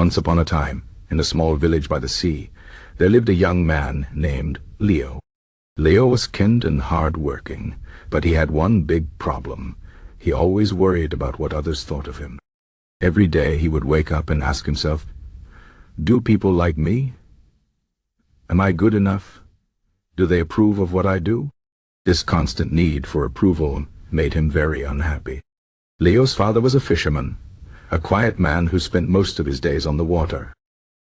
Once upon a time, in a small village by the sea, there lived a young man named Leo. Leo was kind and hard-working, but he had one big problem. He always worried about what others thought of him. Every day he would wake up and ask himself, "Do people like me? Am I good enough? Do they approve of what I do?" This constant need for approval made him very unhappy. Leo's father was a fisherman, a quiet man who spent most of his days on the water.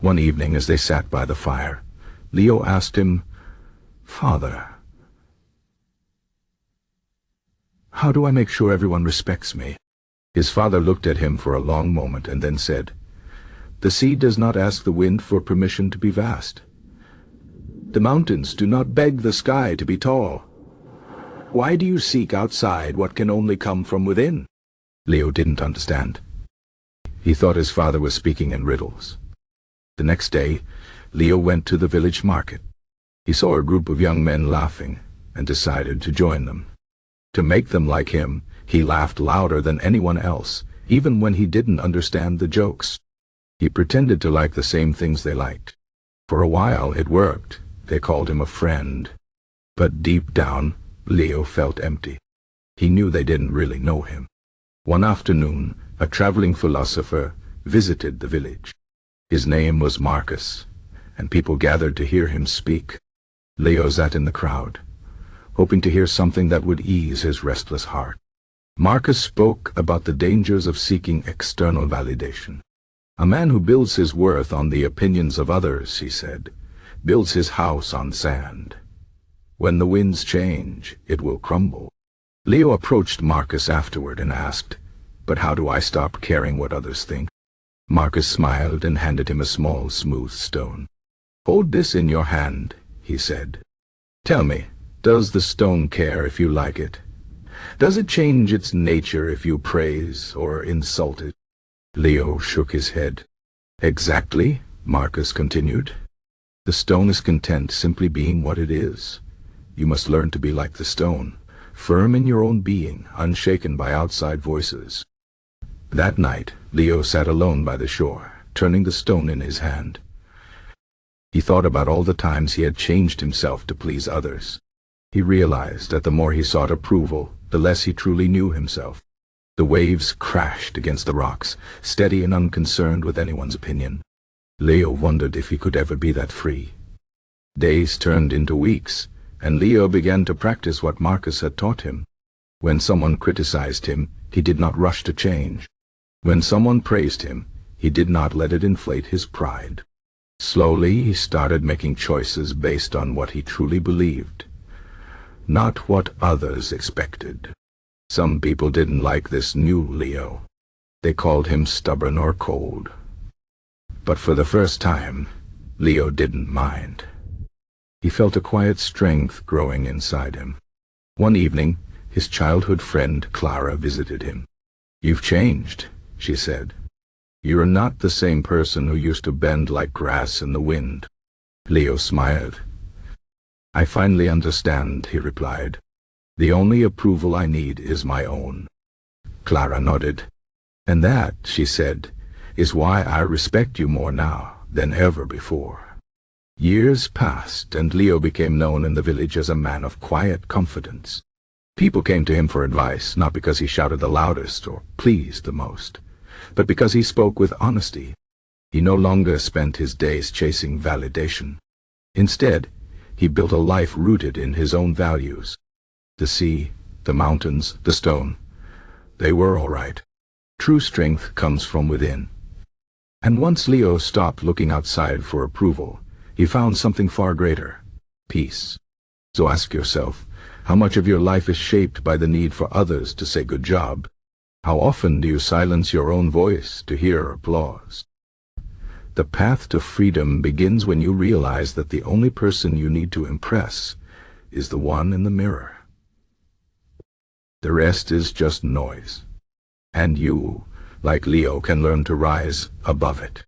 One evening, as they sat by the fire, Leo asked him, "Father, how do I make sure everyone respects me?" His father looked at him for a long moment and then said, "The sea does not ask the wind for permission to be vast. The mountains do not beg the sky to be tall. Why do you seek outside what can only come from within?" Leo didn't understand. He thought his father was speaking in riddles. The next day, Leo went to the village market. He saw a group of young men laughing and decided to join them. To make them like him, he laughed louder than anyone else, even when he didn't understand the jokes. He pretended to like the same things they liked. For a while it worked. They called him a friend. But deep down, Leo felt empty. He knew they didn't really know him. One afternoon, a traveling philosopher visited the village. His name was Marcus, and people gathered to hear him speak. Leo sat in the crowd, hoping to hear something that would ease his restless heart. Marcus spoke about the dangers of seeking external validation. "A man who builds his worth on the opinions of others," he said, "builds his house on sand. When the winds change, it will crumble." Leo approached Marcus afterward and asked, "But how do I stop caring what others think?" Marcus smiled and handed him a small, smooth stone. "Hold this in your hand," he said. "Tell me, does the stone care if you like it? Does it change its nature if you praise or insult it?" Leo shook his head. "Exactly," Marcus continued. "The stone is content simply being what it is. You must learn to be like the stone, firm in your own being, unshaken by outside voices." That night, Leo sat alone by the shore, turning the stone in his hand. He thought about all the times he had changed himself to please others. He realized that the more he sought approval, the less he truly knew himself. The waves crashed against the rocks, steady and unconcerned with anyone's opinion. Leo wondered if he could ever be that free. Days turned into weeks, and Leo began to practice what Marcus had taught him. When someone criticized him, he did not rush to change. When someone praised him, he did not let it inflate his pride. Slowly, he started making choices based on what he truly believed, not what others expected. Some people didn't like this new Leo. They called him stubborn or cold. But for the first time, Leo didn't mind. He felt a quiet strength growing inside him. One evening, his childhood friend Clara visited him. "You've changed," she said. "You're not the same person who used to bend like grass in the wind." Leo smiled. "I finally understand," he replied. "The only approval I need is my own." Clara nodded. "And that," she said, "is why I respect you more now than ever before." Years passed, and Leo became known in the village as a man of quiet confidence. People came to him for advice, not because he shouted the loudest or pleased the most, but because he spoke with honesty. He no longer spent his days chasing validation. Instead, he built a life rooted in his own values. The sea, the mountains, the stone, they were all right. True strength comes from within. And once Leo stopped looking outside for approval, he found something far greater: peace. So ask yourself, how much of your life is shaped by the need for others to say good job? How often do you silence your own voice to hear applause? The path to freedom begins when you realize that the only person you need to impress is the one in the mirror. The rest is just noise. And you, like Leo, can learn to rise above it.